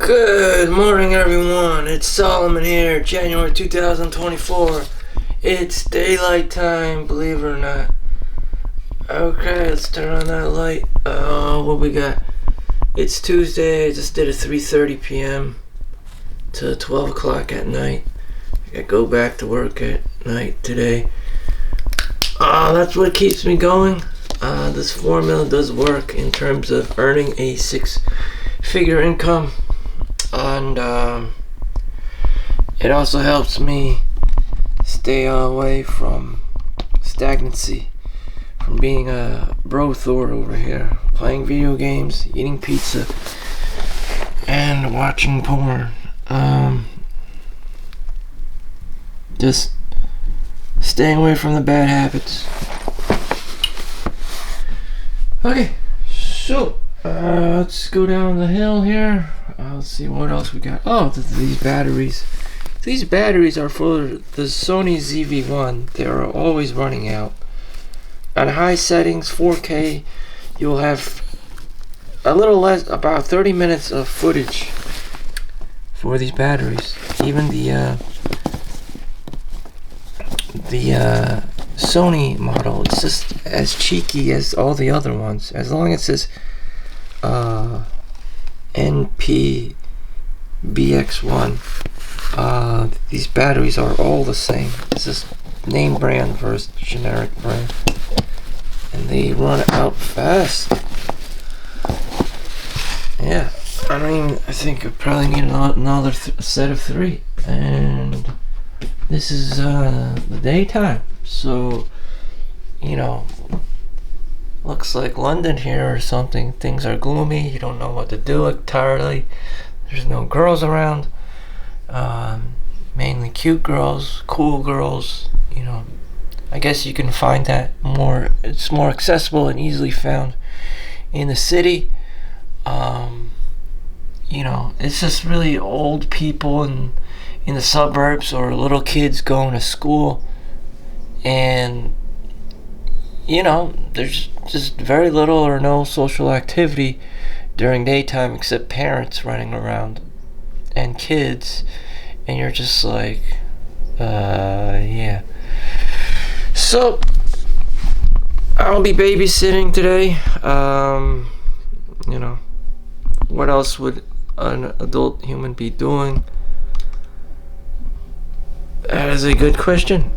Good morning, everyone. It's Solomon here, January 2024. It's daylight time, believe it or not. Okay, let's turn on that light. What we got? It's Tuesday. I just did a 3:30 p.m. to 12 o'clock at night. I go back to work at night today. That's what keeps me going. This formula does work in terms of earning a six-figure income. And it also helps me stay away from stagnancy, from being a bro Thor over here, playing video games, eating pizza, and watching porn. Just staying away from the bad habits. Okay, so let's go down the hill here. Let's see what else we got. Oh, these batteries. These batteries are for the Sony ZV-1. They are always running out. At high settings, 4K, you'll have a little less, about 30 minutes of footage for these batteries. Even the Sony model, it's just as cheeky as all the other ones. As long as it says NPBX1, these batteries are all the same. It's just name brand versus generic brand, and they run out fast. Yeah, I think I probably need another set of 3, and this is the daytime, so looks like London here or something. Things are gloomy. You don't know what to do entirely. There's no girls around. Mainly cute girls, cool girls. I guess you can find that more. It's more accessible and easily found in the city. It's just really old people in the suburbs or little kids going to school, and there's just very little or no social activity during daytime except parents running around and kids, and you're just like, yeah. So I'll be babysitting today. What else would an adult human be doing? That is a good question.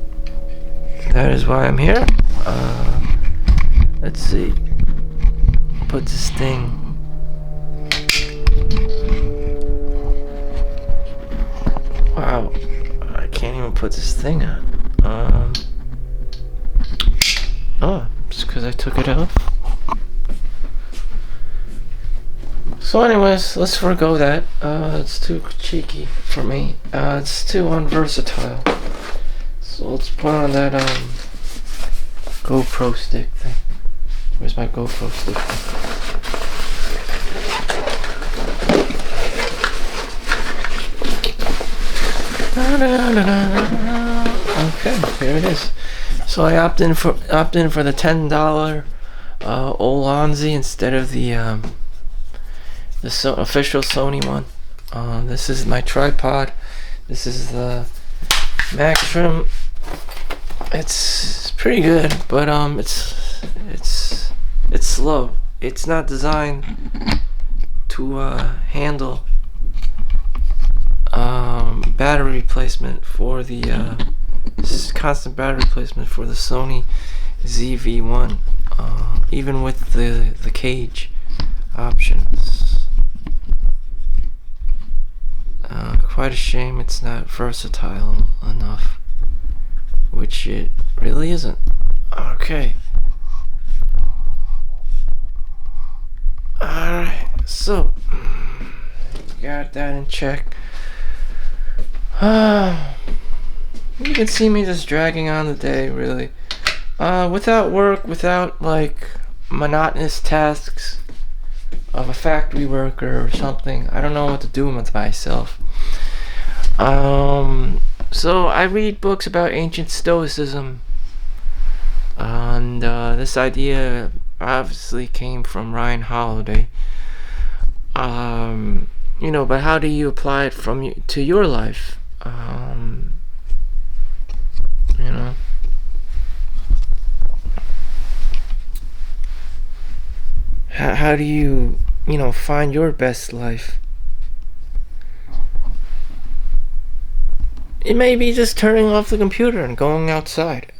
That is why I'm here. Let's see. Put this thing. Wow, I can't even put this thing on. It's because I took it out. So anyways, let's forgo that. It's too cheeky for me. It's too unversatile. So let's put on that GoPro stick thing. Where's my GoPro stick thing? Okay, here it is. So I opted in for the $10 Olanzi instead of the official Sony one. This is my tripod. This is the Maxtrim. It's pretty good, but it's slow. It's not designed to handle battery replacement for the constant battery replacement for the Sony ZV-1, even with the cage options. Quite a shame it's not versatile enough, which it really isn't. Okay. Alright, so got that in check. You can see me just dragging on the day, really. Without work, without monotonous tasks of a factory worker or something. I don't know what to do with myself. So I read books about ancient Stoicism, and this idea obviously came from Ryan Holiday. But how do you apply it to your life? You know, how do you, find your best life? It may be just turning off the computer and going outside,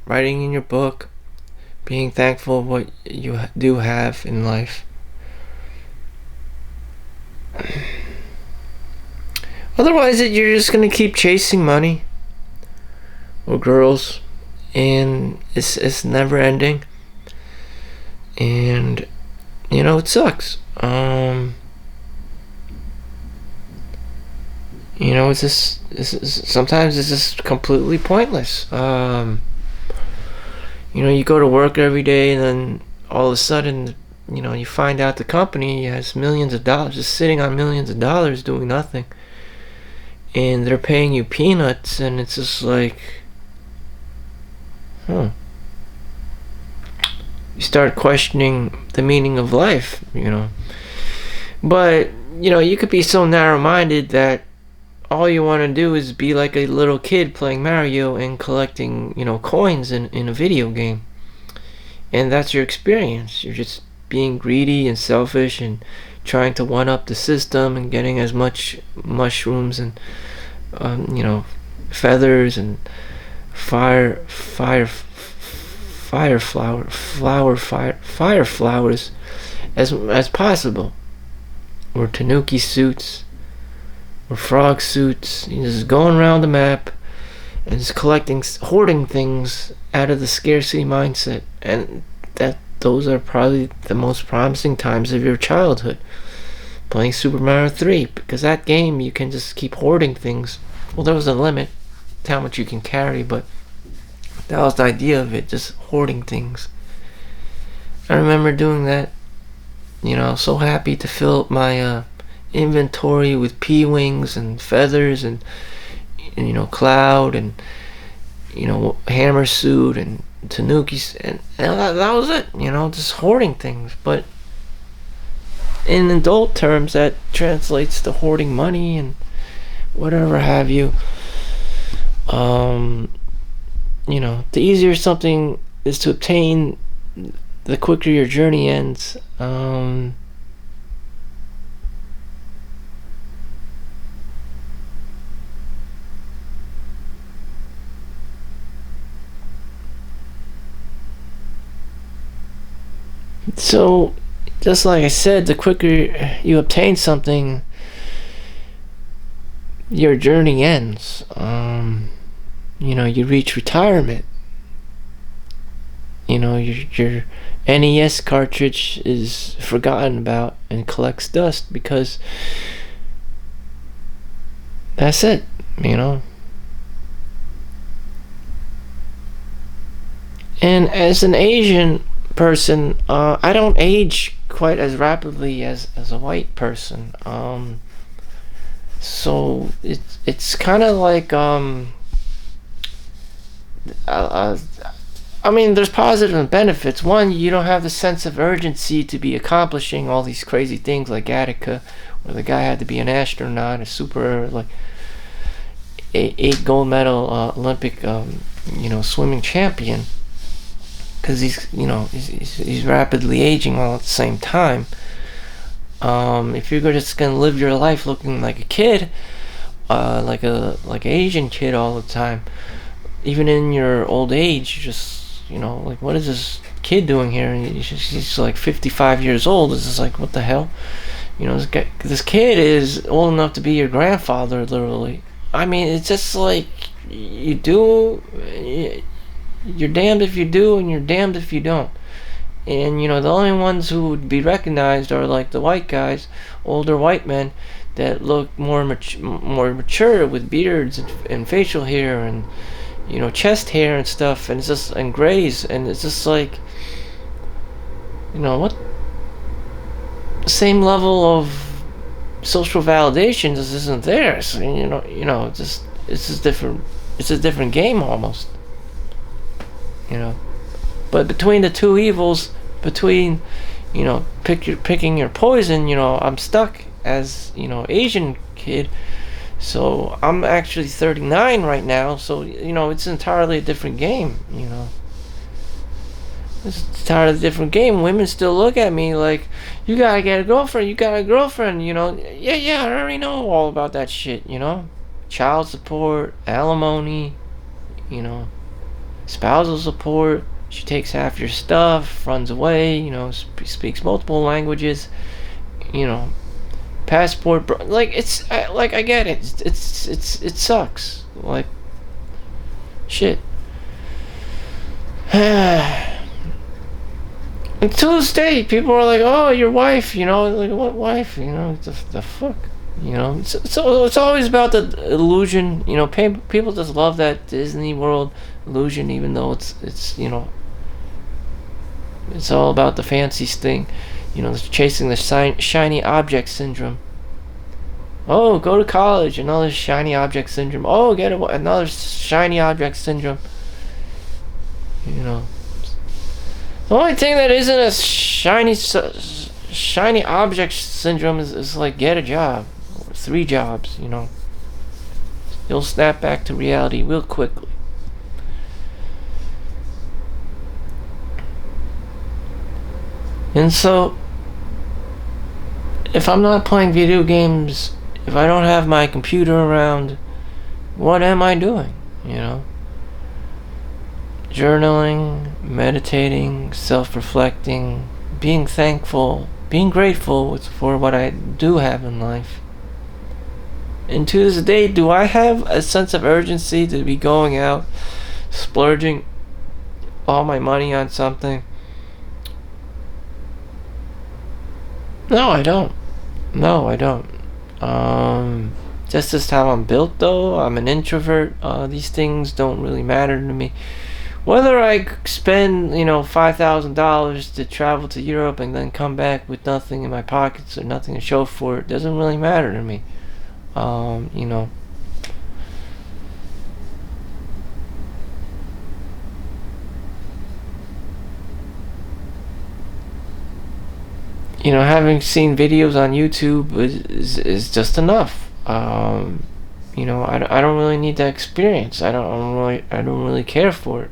writing in your book, being thankful of what you do have in life. Otherwise, you're just gonna keep chasing money or girls, and it's never ending, and it sucks. Sometimes it's just completely pointless. You go to work every day, and then all of a sudden, you find out the company has millions of dollars, just sitting on millions of dollars doing nothing, and they're paying you peanuts, and it's just like, you start questioning the meaning of life. But you could be so narrow-minded that all you want to do is be like a little kid playing Mario and collecting, coins in a video game. And that's your experience. You're just being greedy and selfish and trying to one-up the system and getting as much mushrooms and, feathers and fire flowers as possible. Or tanuki suits. Or frog suits. You're just going around the map and just hoarding things out of the scarcity mindset. And those are probably the most promising times of your childhood. Playing Super Mario 3, because that game you can just keep hoarding things. Well, there was a limit to how much you can carry, but that was the idea of it, just hoarding things. I remember doing that. So happy to fill up my inventory with P-wings and feathers and cloud and hammer suit and tanukis, and that was it. Just hoarding things. But in adult terms, that translates to hoarding money and whatever have you. The easier something is to obtain, the quicker your journey ends. So, just like I said, the quicker you obtain something, your journey ends. You reach retirement. Your NES cartridge is forgotten about and collects dust because that's it. And as an Asian person, I don't age quite as rapidly as a white person. So it's kind of like there's positive benefits. One, you don't have the sense of urgency to be accomplishing all these crazy things like Attica, where the guy had to be an astronaut, a super like eight gold medal Olympic swimming champion. Because he's rapidly aging all at the same time. If you're just gonna live your life looking like a kid, like an Asian kid all the time, even in your old age, just like, what is this kid doing here? And he's like 55 years old. It's just like, what the hell? This kid is old enough to be your grandfather, literally. It's just like you're damned if you do and you're damned if you don't. And the only ones who would be recognized are like the white guys, older white men that look more mature with beards and facial hair and chest hair and stuff, and it's just, and grays, and it's just like, what, same level of social validation just isn't there. So it's just different. It's a different game almost. But between the two evils, between picking your poison. I'm stuck as Asian kid. So I'm actually 39 right now. So it's entirely a different game. It's entirely a different game. Women still look at me like, you gotta get a girlfriend. You got a girlfriend. Yeah. I already know all about that shit. Child support, alimony. Spousal support. She takes half your stuff, runs away. Speaks multiple languages. Passport. Like I get it. It sucks. Like shit. Until this day, people are like, "Oh, your wife," like what wife? The fuck, it's always about the illusion. People just love that Disney World illusion, even though it's it's all about the fancy thing, chasing the shiny object syndrome. Oh, go to college, another shiny object syndrome. Oh, get another shiny object syndrome. The only thing that isn't a shiny object syndrome is like get a job, or 3 jobs. You'll snap back to reality real quickly. And so, if I'm not playing video games, if I don't have my computer around, what am I doing? Journaling, meditating, self-reflecting, being thankful, being grateful for what I do have in life. And to this day, do I have a sense of urgency to be going out, splurging all my money on something? No, I don't. Just as how I'm built, though. I'm an introvert. These things don't really matter to me. Whether I spend, $5,000 to travel to Europe and then come back with nothing in my pockets or nothing to show for it, doesn't really matter to me. Having seen videos on YouTube is just enough. I don't really need that experience. I don't really care for it.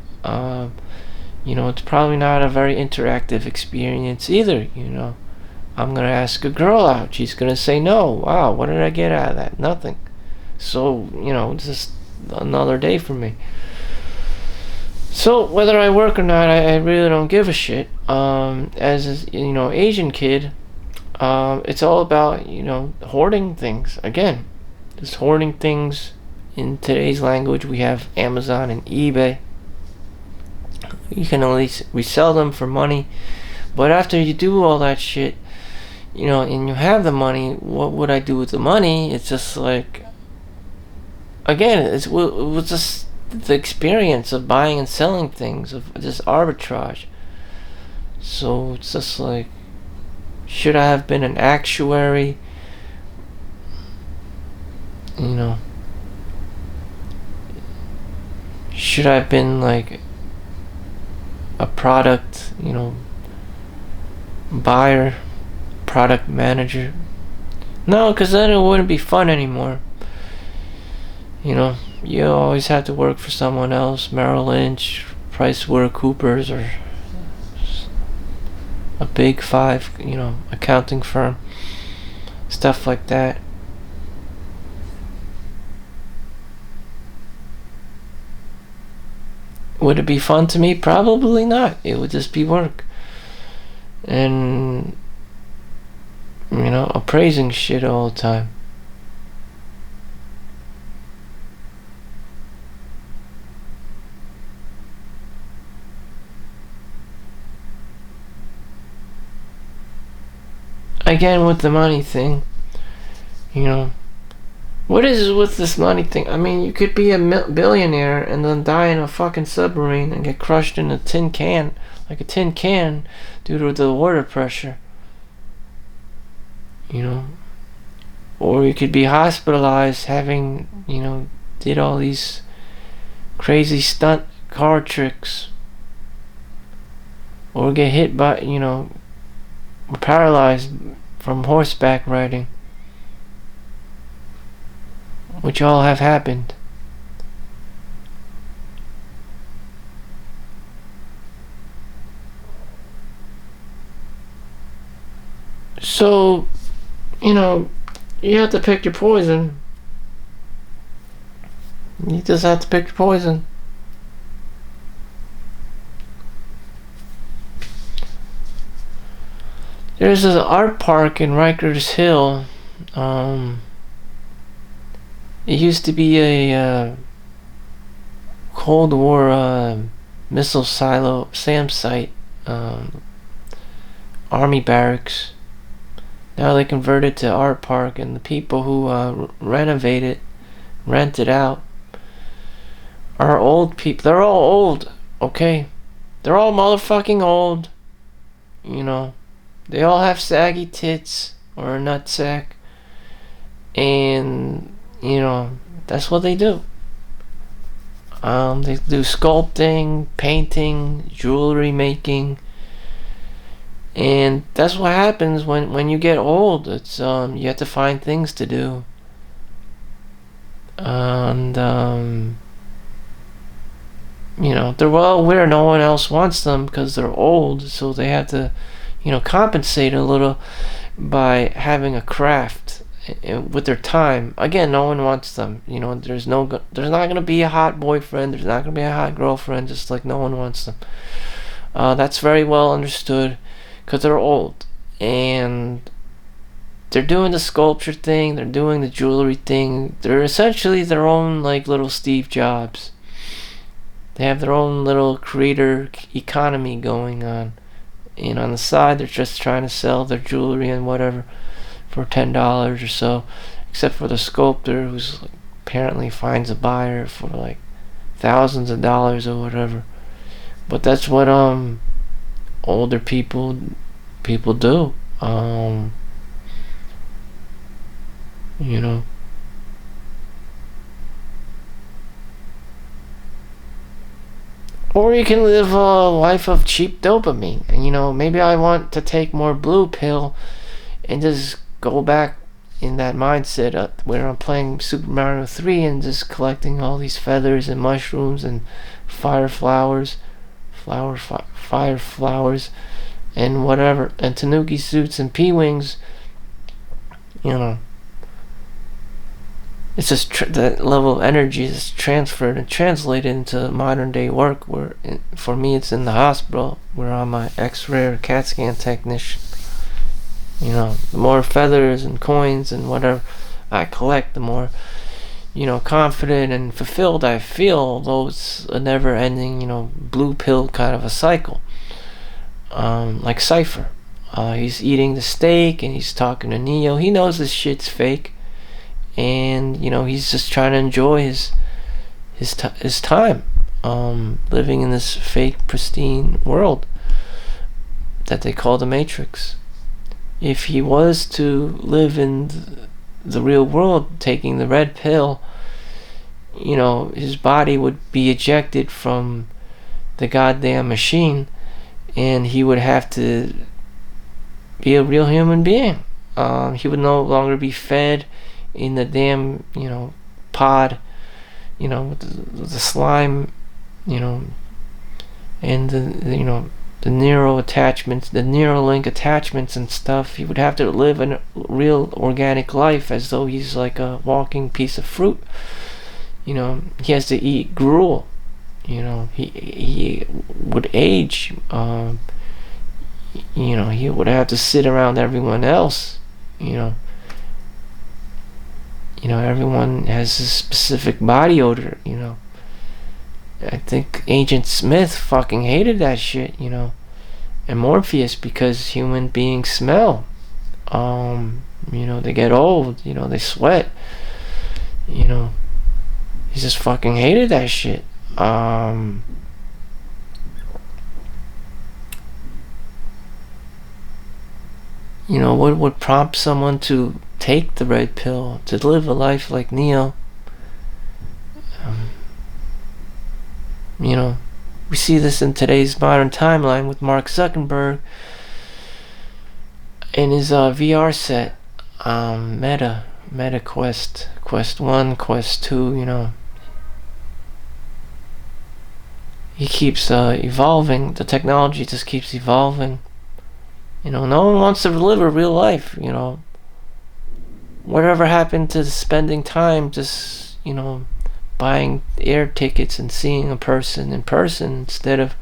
It's probably not a very interactive experience either. I'm gonna ask a girl out. She's gonna say no. Wow, what did I get out of that? Nothing. So it's just another day for me. So whether I work or not, I really don't give a shit. As a, Asian kid, it's all about hoarding things. Again, just hoarding things. In today's language, we have Amazon and eBay. You can at least resell them for money, but after you do all that shit, and you have the money, what would I do with the money? It's just like, again, it was just the experience of buying and selling things, of just arbitrage. So it's just like, should I have been an actuary? Should I have been like a product, buyer, product manager? No, because then it wouldn't be fun anymore. You always have to work for someone else, Merrill Lynch, PricewaterhouseCoopers, or a big 5, accounting firm, stuff like that. Would it be fun to me? Probably not. It would just be work. And, appraising shit all the time. Again, with the money thing, what is it with this money thing? I mean, you could be a billionaire and then die in a fucking submarine and get crushed in a tin can, like a tin can, due to the water pressure. Or you could be hospitalized having, did all these crazy stunt car tricks. Or get hit by, were paralyzed from horseback riding, which all have happened. So, you know, you have to pick your poison. You just have to pick your poison. There's an art park in Rikers Hill. It used to be a Cold War missile silo, SAM site, army barracks. Now they converted it to art park, and the people who renovate it, rent it out, are old people. They're all old, okay? They're all motherfucking old. You know, they all have saggy tits or a nutsack, and you know that's what they do. They do sculpting, painting, jewelry making. And that's what happens when you get old. It's you have to find things to do. And you know, they're well aware no one else wants them because they're old, so they have to, you know, compensate a little by having a craft with their time. Again, no one wants them. You know, there's not going to be a hot boyfriend, there's not going to be a hot girlfriend, just like no one wants them. That's very well understood. Because they're old, and they're doing the sculpture thing, they're doing the jewelry thing. They're essentially their own like little Steve Jobs. They have their own little creator economy going on. And on the side, they're just trying to sell their jewelry and whatever for $10 or so. Except for the sculptor, who's like, apparently finds a buyer for like thousands of dollars or whatever. But that's what older people do. You know, or you can live a life of cheap dopamine. And you know, maybe I want to take more blue pill and just go back in that mindset where I'm playing Super Mario 3 and just collecting all these feathers and mushrooms and fire flowers and whatever, and tanuki suits and P-wings. You know, it's just that level of energy is transferred and translated into modern day work, where for me it's in the hospital where I'm my x-ray or CAT scan technician. You know, the more feathers and coins and whatever I collect, the more, you know, confident and fulfilled I feel, although it's a never ending, you know, blue pill kind of a cycle. Like Cypher. He's eating the steak and he's talking to Neo. He knows this shit's fake, and you know, he's just trying to enjoy his time living in this fake pristine world that they call the Matrix. If he was to live in the real world taking the red pill, you know, his body would be ejected from the goddamn machine, and he would have to be a real human being. He would no longer be fed in the damn, you know, pod, you know, with the slime, you know, and the you know, the neural attachments, the Neuralink attachments and stuff. He would have to live a real organic life as though he's like a walking piece of fruit. You know, he has to eat gruel. You know, he would age. You know, he would have to sit around everyone else. You know, everyone has a specific body odor. You know, I think Agent Smith fucking hated that shit. You know, and Morpheus, because human beings smell. You know, they get old. You know, they sweat. You know, he just fucking hated that shit. You know, what would prompt someone to take the red pill, to live a life like Neo? You know, we see this in today's modern timeline with Mark Zuckerberg, in his VR set, Meta Quest 1, Quest 2, he keeps evolving. The technology just keeps evolving. No one wants to live a real life. Whatever happened to spending time just, buying air tickets and seeing a person in person instead of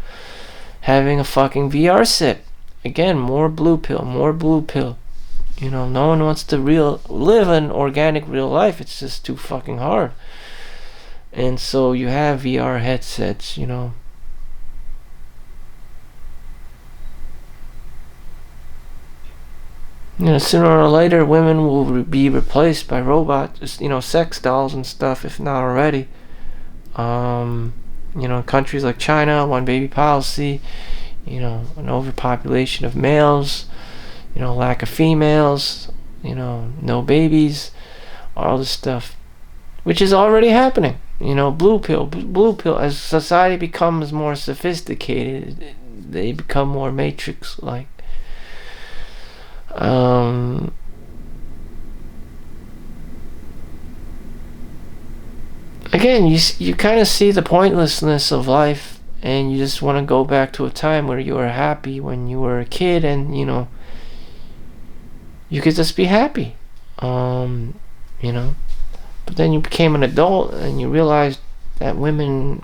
having a fucking VR set? Again, more blue pill. No one wants to live an organic real life. It's just too fucking hard. And so you have VR headsets, sooner or later, women will be replaced by robots, sex dolls and stuff, if not already. Countries like China, one baby policy, an overpopulation of males, lack of females, no babies, all this stuff, which is already happening. Blue pill. As society becomes more sophisticated, they become more matrix-like. Again, you kind of see the pointlessness of life, and you just want to go back to a time where you were happy when you were a kid, and you could just be happy. But then you became an adult and you realized that women,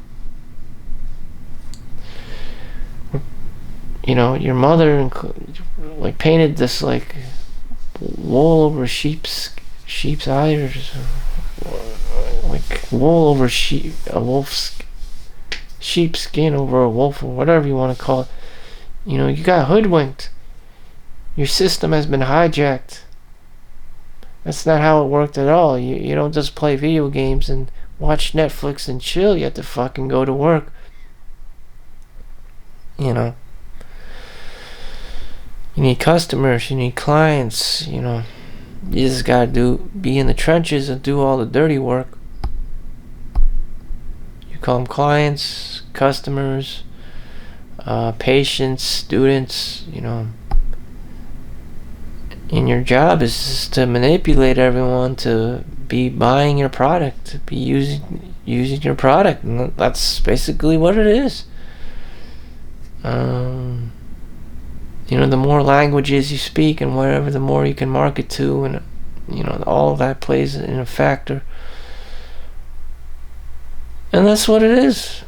your mother painted this wool over sheep's eyes, wool over sheep's skin over a wolf, or whatever you want to call it. You got hoodwinked. Your system has been hijacked. That's not how it worked at all. You don't just play video games and watch Netflix and chill. You have to fucking go to work. You need customers, you need clients, you just gotta be in the trenches and do all the dirty work. You call them clients, customers, patients, students, and your job is just to manipulate everyone to be buying your product, to be using your product, and that's basically what it is. The more languages you speak and whatever, the more you can market to, and all of that plays in a factor. And that's what it is.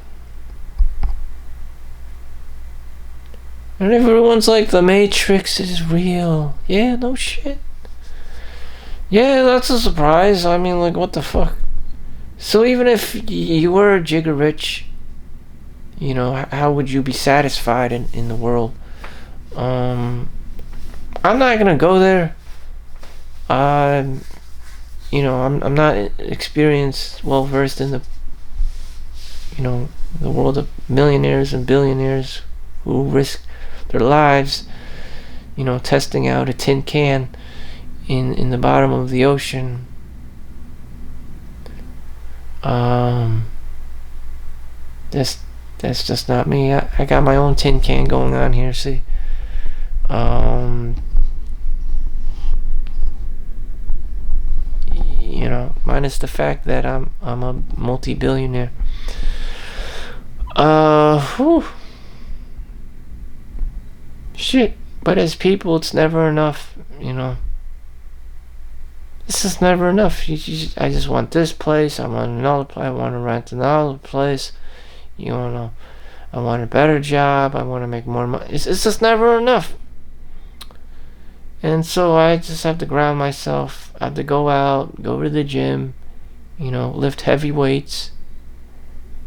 And everyone's like, the Matrix is real. Yeah, no shit. Yeah, that's a surprise. I mean, what the fuck? So even if you were jigger rich, how would you be satisfied in the world? I'm not gonna go there. I'm not experienced, well versed in the world of millionaires and billionaires who risk their lives, testing out a tin can in the bottom of the ocean. That's just not me. I got my own tin can going on here, see. Minus the fact that I'm a multi-billionaire. Shit. But as people, it's never enough, This is never enough. I just want this place. I want another place. I want to rent another place. I want a better job. I want to make more money. It's just never enough. And so I just have to ground myself. I have to go out, go to the gym, lift heavy weights.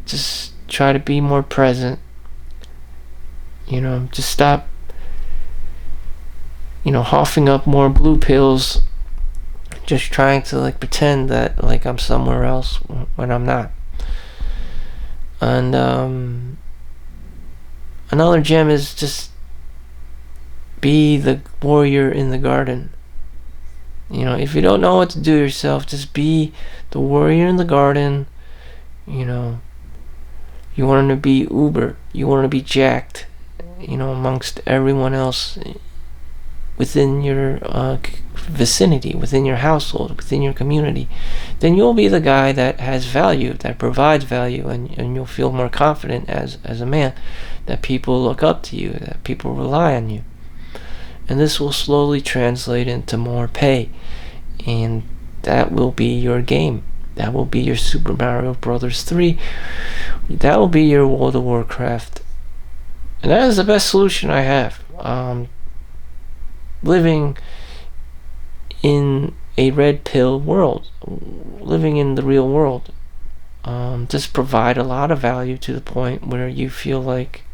Just try to be more present. Just stop, huffing up more blue pills. Just trying to pretend that I'm somewhere else when I'm not. And another gem is just be the warrior in the garden. If you don't know what to do yourself, just be the warrior in the garden. You want to be uber. You want to be jacked. Amongst everyone else. within your vicinity, within your household, within your community, then you'll be the guy that has value, that provides value, and you'll feel more confident as a man, that people look up to you, that people rely on you. And this will slowly translate into more pay, and that will be your game. That will be your Super Mario Brothers 3. That will be your World of Warcraft. And that is the best solution I have. Living in a red pill world, living in the real world, just provide a lot of value to the point where you feel like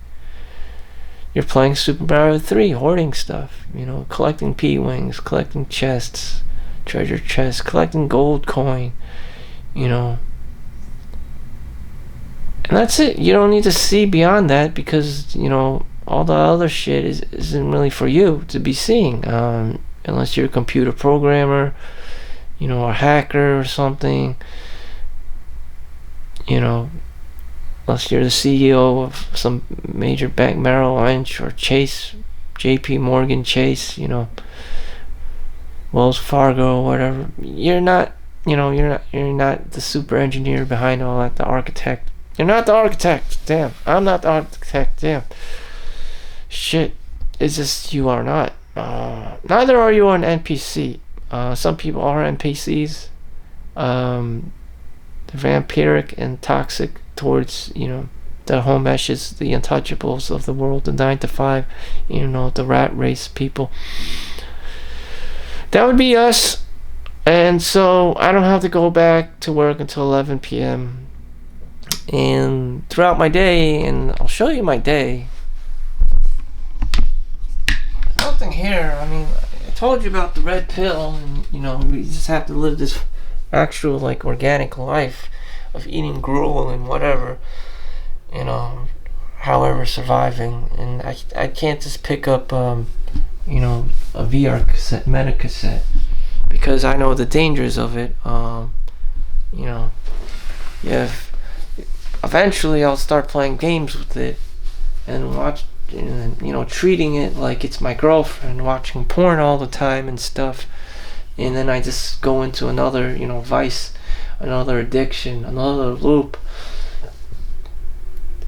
you're playing Super Mario 3, hoarding stuff, collecting P-Wings, collecting chests, treasure chests, collecting gold coin, and that's it. You don't need to see beyond that, because all the other shit isn't really for you to be seeing, unless you're a computer programmer, a hacker or something, unless you're the CEO of some major bank, Merrill Lynch or Chase, JP Morgan Chase, Wells Fargo, whatever. You're not the super engineer behind all that, the architect. You're not the architect. Damn. I'm not the architect. Damn. Shit. It's just you are not. Neither are you an NPC. Some people are NPCs. They're vampiric and toxic towards, the home meshes, the untouchables of the world, the 9 to 5, the rat race people. That would be us. And so I don't have to go back to work until 11 p.m. And throughout my day, and I'll show you my day. There's nothing here. I mean, I told you about the red pill, and we just have to live this actual organic life of eating gruel and whatever, however surviving. And I can't just pick up a VR cassette, meta cassette, because I know the dangers of it. Eventually I'll start playing games with it and watch, treating it like it's my girlfriend, watching porn all the time and stuff. And then I just go into another, vice, another addiction, another loop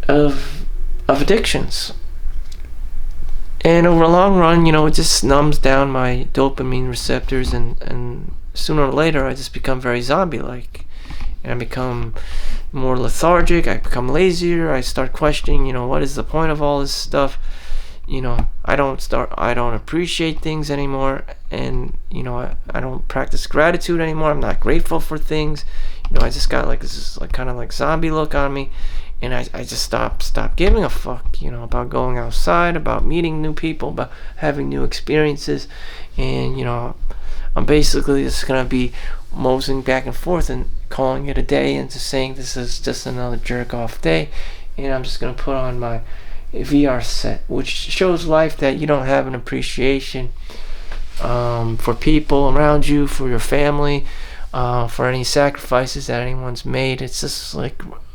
of addictions. And over a long run, it just numbs down my dopamine receptors, and sooner or later I just become very zombie-like. And I become more lethargic, I become lazier, I start questioning, what is the point of all this stuff? I don't appreciate things anymore, and, I don't practice gratitude anymore. I'm not grateful for things. I just got this kind of zombie look on me. And I just stop giving a fuck, about going outside, about meeting new people, about having new experiences. And, I'm basically just going to be moseying back and forth and calling it a day, and just saying this is just another jerk-off day. And I'm just going to put on my VR set, which shows life that you don't have an appreciation for people around you, for your family, for any sacrifices that anyone's made. It's just a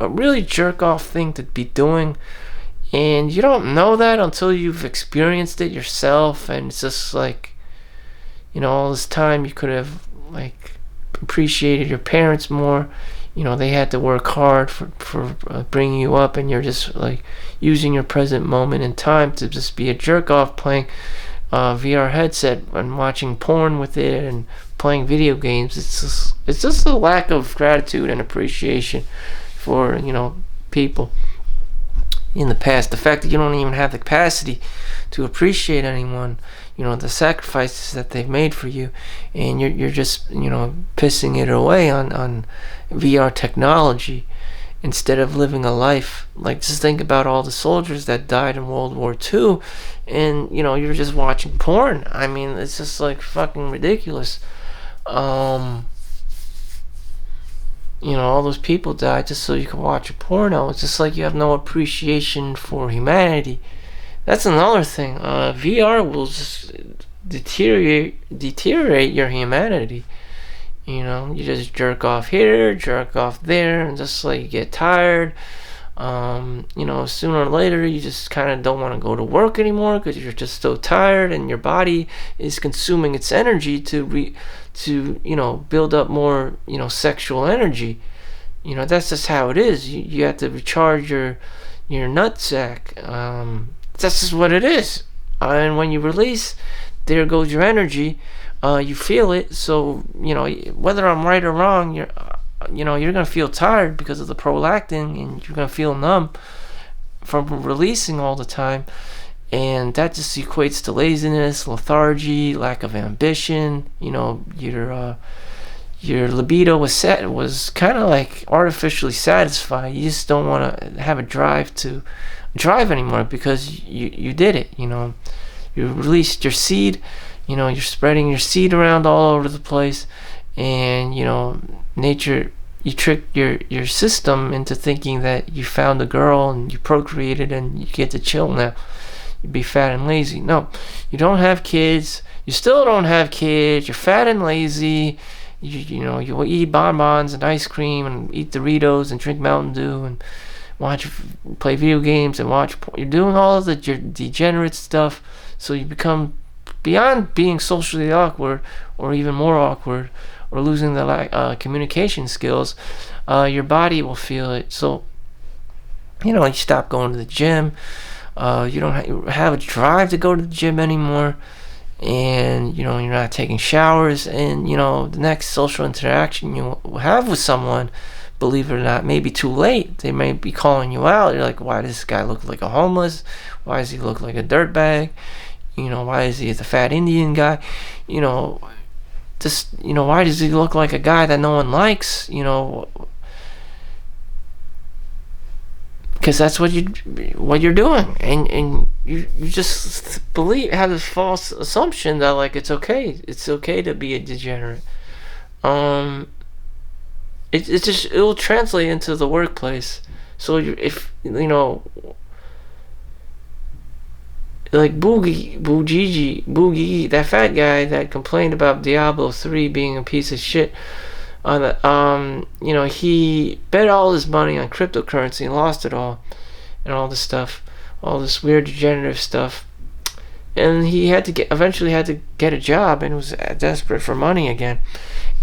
really jerk-off thing to be doing, and you don't know that until you've experienced it yourself. And it's just all this time you could have appreciated your parents more. They had to work hard for bringing you up, and you're just using your present moment in time to just be a jerk-off playing VR headset and watching porn with it and playing video games. It's just a lack of gratitude and appreciation for people in the past. The fact that you don't even have the capacity to appreciate anyone, the sacrifices that they've made for you, and you're just pissing it away on VR technology instead of living a life. Just think about all the soldiers that died in World War II, and you're just watching porn. I mean, it's just fucking ridiculous. All those people died just so you can watch a porno. It's just you have no appreciation for humanity. That's another thing. VR will just deteriorate your humanity. You just jerk off here, jerk off there, and just get tired. Sooner or later you just kind of don't want to go to work anymore because you're just so tired, and your body is consuming its energy to build up more sexual energy. That's just how it is. You have to recharge your nutsack. That's just what it is. And when you release, there goes your energy. You feel it. So whether I'm right or wrong, you're gonna feel tired because of the prolactin, and you're gonna feel numb from releasing all the time, and that just equates to laziness, lethargy, lack of ambition. Your libido was kind of like artificially satisfied. You just don't want to have a drive to drive anymore because you did it. You released your seed. You're spreading your seed around all over the place, and nature, you trick your system into thinking that you found a girl and you procreated and you get to chill now. You be fat and lazy. No, you don't have kids. You still don't have kids. You're fat and lazy. You eat bonbons and ice cream and eat Doritos and drink Mountain Dew and play video games and watch porn. You're doing all of the degenerate stuff, so you become, beyond being socially awkward or even more awkward or losing the communication skills, your body will feel it. So you stop going to the gym. You don't have a drive to go to the gym anymore. And you're not taking showers, and the next social interaction you have with someone, believe it or not, may be too late. They may be calling you out. You're like, why does this guy look like a homeless? Why does he look like a dirtbag? Why is he the fat Indian guy? Why does he look like a guy that no one likes? Because that's what you're doing, and you just have this false assumption that it's okay to be a degenerate. It will translate into the workplace. So if like Boogie, that fat guy that complained about Diablo 3 being a piece of shit. He bet all his money on cryptocurrency and lost it all, and all this stuff, all this weird degenerative stuff, and he eventually had to get a job, and was desperate for money again.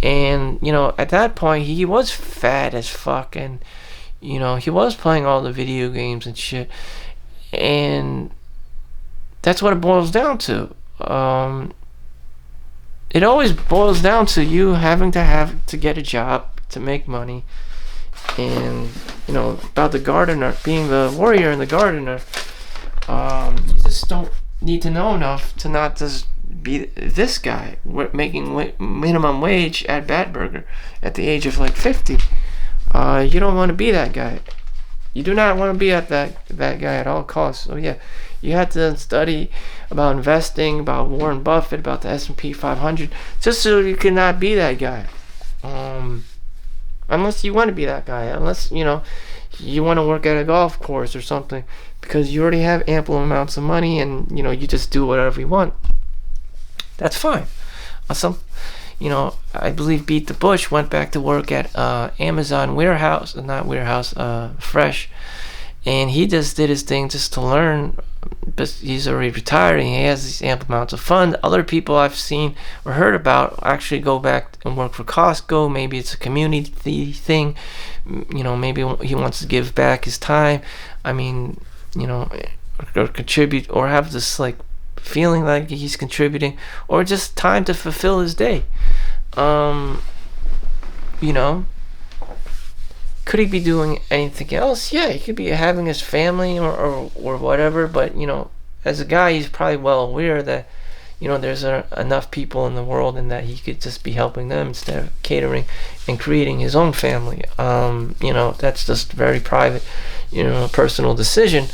And at that point he was fat as fuck, and he was playing all the video games and shit, and that's what it boils down to. It always boils down to you having to get a job to make money. And about the gardener being the warrior and the gardener, you just don't need to know enough to not just be this guy making minimum wage at Batburger at the age of 50. You don't want to be that guy. You do not want to be that guy at all costs. So yeah, you have to study about investing, about Warren Buffett, about the S&P 500, just so you cannot be that guy. Unless you want to be that guy, unless you want to work at a golf course or something, because you already have ample amounts of money, and you just do whatever you want. That's fine. I believe Beat the Bush went back to work at Amazon Fresh, and he just did his thing just to learn. But he's already retired, and he has these ample amounts of funds. Other people I've seen or heard about actually go back and work for Costco. Maybe it's a community thing. Maybe he wants to give back his time. Or contribute, or have this feeling like he's contributing, or just time to fulfill his day. Could he be doing anything else? Yeah, he could be having his family or whatever, but as a guy, he's probably well aware that there's enough people in the world, and that he could just be helping them instead of catering and creating his own family. That's just very private, personal decision,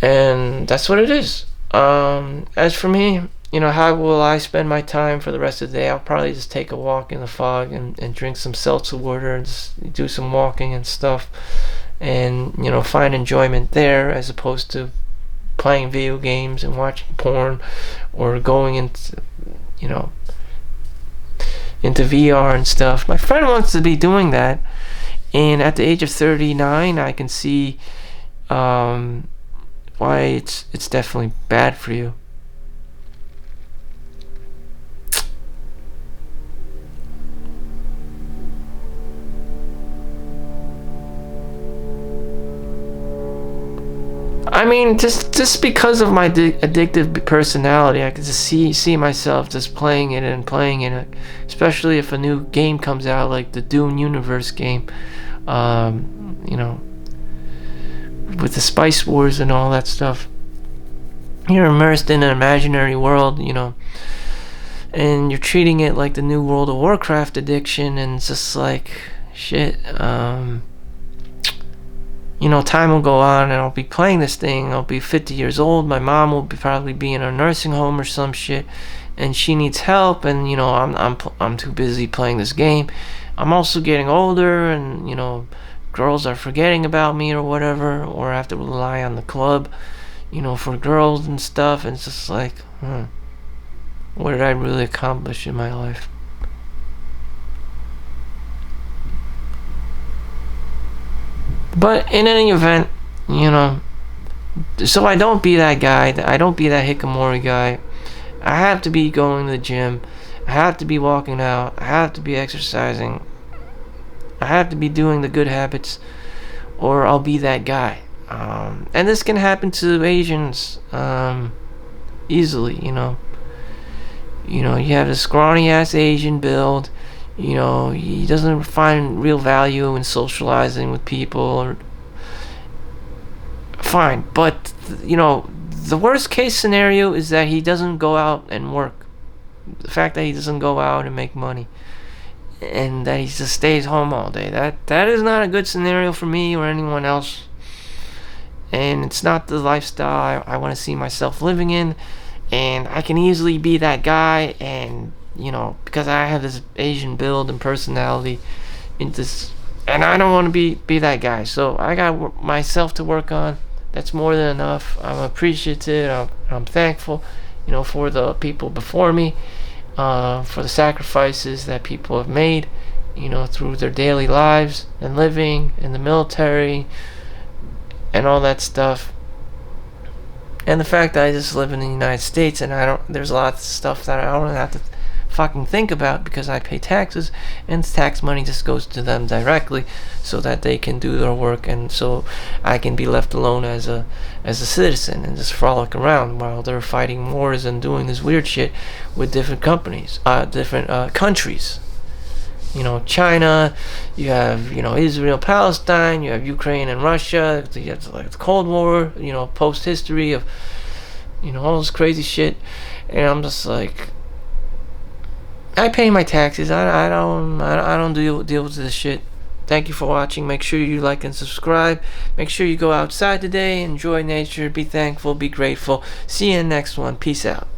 and that's what it is. As for me, how will I spend my time for the rest of the day? I'll probably just take a walk in the fog and drink some seltzer water and just do some walking and stuff, and find enjoyment there, as opposed to playing video games and watching porn, or going into VR and stuff. My friend wants to be doing that, And at the age of 39, I can see why it's definitely bad for you. I mean, just because of my addictive personality, I can just see myself just playing it and playing it, especially if a new game comes out like the Doom Universe game, you know, with the Spice Wars and all that stuff. You're immersed in an imaginary world, you know, and you're treating it like the new World of Warcraft addiction, and it's just like shit. You know, time will go on and I'll be playing this thing. I'll be 50 years old. My mom will probably be in a nursing home or some shit, and she needs help. And you know, I'm too busy playing this game. I'm also getting older, and you know, girls are forgetting about me or whatever, or I have to rely on the club, you know, for girls and stuff. And it's just like, what did I really accomplish in my life? But in any event, you know, so I don't be that guy. I don't be that hikikomori guy. I have to be going to the gym. I have to be walking out. I have to be exercising. I have to be doing the good habits, or I'll be that guy. And this can happen to Asians easily. You know, you have a scrawny ass Asian build. You know, he doesn't find real value in socializing with people. Or fine, but you know, the worst case scenario is that he doesn't go out and work. The fact that he doesn't go out and make money, and that he just stays home all day. That is not a good scenario for me or anyone else. And it's not the lifestyle I want to see myself living in. And I can easily be that guy, and you know, because I have this Asian build and personality in this, and I don't want to be that guy. So I got myself to work on. That's more than enough. I'm appreciative. I'm thankful, you know, for the people before me, for the sacrifices that people have made, you know, through their daily lives and living in the military and all that stuff. And the fact that I just live in the United States, and there's lots of stuff that I don't have to fucking think about because I pay taxes, and tax money just goes to them directly so that they can do their work, and so I can be left alone as a citizen and just frolic around while they're fighting wars and doing this weird shit with different different countries. You know, China, you have, you know, Israel, Palestine, you have Ukraine and Russia, you have like the Cold War, you know, post-history of, you know, all this crazy shit. And I'm just like, I pay my taxes. I don't deal with this shit. Thank you for watching. Make sure you like and subscribe. Make sure you go outside today, enjoy nature, be thankful, be grateful. See you in the next one. Peace out.